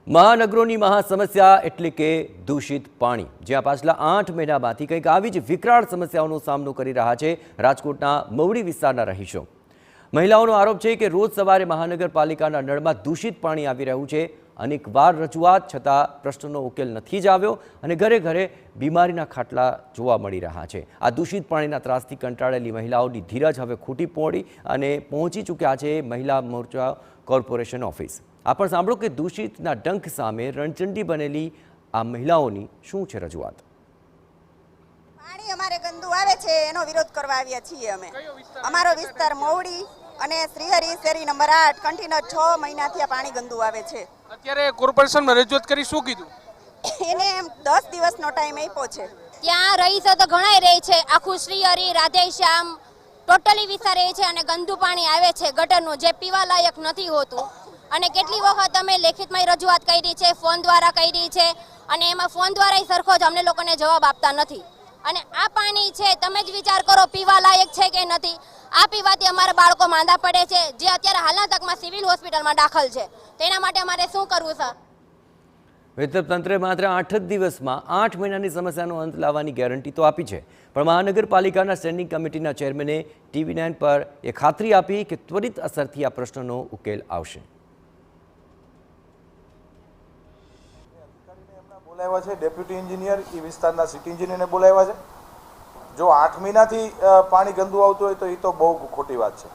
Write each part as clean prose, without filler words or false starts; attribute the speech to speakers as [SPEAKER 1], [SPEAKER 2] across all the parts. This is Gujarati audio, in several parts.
[SPEAKER 1] મહાનગરોની મહાસમસ્યા એટલે કે દૂષિત પાણી, જ્યાં પાછલા 8 મહિનામાંથી કંઈક આવી જ વિકરાળ સમસ્યાઓનો સામનો કરી રહ્યા છે રાજકોટના મવડી વિસ્તારના રહીશો। મહિલાઓનો આરોપ છે કે રોજ સવારે મહાનગરપાલિકાના નળમાં દૂષિત પાણી આવી રહ્યું છે। અનેકવાર રજૂઆત છતાં પ્રશ્નનો ઉકેલ નથી જ આવ્યો અને ઘરે ઘરે બીમારીના ખાટલા જોવા મળી રહ્યા છે। આ દૂષિત પાણીના ત્રાસથી કંટાળેલી મહિલાઓની ધીરજ હવે ખૂટી પડી અને પહોંચી ચૂક્યા છે મહિલા મોરચા કોર્પોરેશન ઓફિસ। આ પણ સાંભળો કે દૂષિતના ડંખ સામે રણચંડી બનેલી આ મહિલાઓની શું છે રજૂઆત।
[SPEAKER 2] પાણી અમારે ગંદુ આવે છે એનો વિરોધ કરવા આવ્યા છીએ અમે। અમારો વિસ્તાર મવડી અને શ્રીહરિ શેરી નંબર 8 કન્ટિન્યુઅસ 6 મહિનાથી આ પાણી ગંદુ આવે છે।
[SPEAKER 3] અત્યારે કોર્પોરેશનમાં રજૂઆત કરી શું કીધું?
[SPEAKER 2] એને 10 દિવસનો ટાઈમ આપ્યો છે।
[SPEAKER 4] ત્યાં રહીશો તો ઘણાય રહે છે, આખું શ્રીહરિ રાધેશ્યામ ટોટલી વિસ્તાર રહે છે અને ગંદુ પાણી આવે છે ગટરનું, જે પીવા લાયક નથી હોતું। અને કેટલી વખત અમે લેખિતમાં રજૂઆત કરી છે, ફોન દ્વારા કરી છે અને એમાં ફોન દ્વારા સરખો જ અમને લોકોને જવાબ આપતા નથી। અને આ પાણી છે તમે જ વિચાર કરો પીવા લાયક છે કે નથી। આ પીવાથી અમારા બાળકો માંદા પડે છે, જે અત્યારે હાલના તકમાં સિવિલ હોસ્પિટલમાં દાખલ છે। તેના માટે અમારે શું કરવું સર?
[SPEAKER 1] વેતન તંત્રે માત્ર 8 જ દિવસમાં 8 મહિનાની સમસ્યાનો અંત લાવવાની ગેરંટી તો આપી છે, પણ મહાનગરપાલિકાના સ્ટેન્ડિંગ કમિટીના ચેરમેને TV9 પર એ ખાતરી આપી કે ત્વરિત અસરથી આ પ્રશ્નનો ઉકેલ આવશે।
[SPEAKER 5] બોલાવ્યા છે ડેપ્યુટી એન્જિનિયર, એ વિસ્તારના સિટી એન્જિનિયરને બોલાવ્યા છે। જો 8 મહિનાથી પાણી ગંદુ આવતું હોય તો એ તો બહુ ખોટી વાત છે,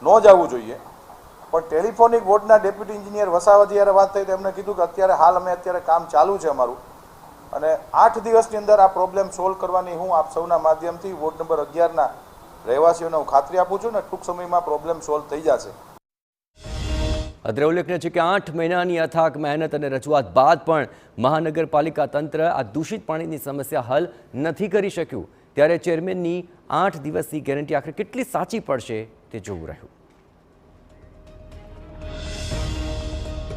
[SPEAKER 5] ન જ આવવું જોઈએ। પણ ટેલિફોનિક બોર્ડના ડેપ્યુટી એન્જિનિયર વસાવાથી જ્યારે વાત થઈ તો એમણે કીધું કે અત્યારે કામ ચાલુ છે અમારું અને 8 દિવસની અંદર આ પ્રોબ્લેમ સોલ્વ કરવાની હું આપ સૌના માધ્યમથી વોર્ડ નંબર 11ના રહેવાસીઓને હું ખાતરી આપું છું ને ટૂંક સમયમાં પ્રોબ્લેમ સોલ્વ થઈ જશે।
[SPEAKER 1] અત્રે ઉલ્લેખનીય છે કે 8 મહિનાની અથાક મહેનત અને રજૂઆત બાદ પણ મહાનગરપાલિકા તંત્ર આ દૂષિત પાણીની સમસ્યા હલ નથી કરી શક્યું। ત્યારે ચેરમેનની 8 દિવસની ગેરંટી આખરે કેટલી સાચી પડશે તે જોવું રહ્યું।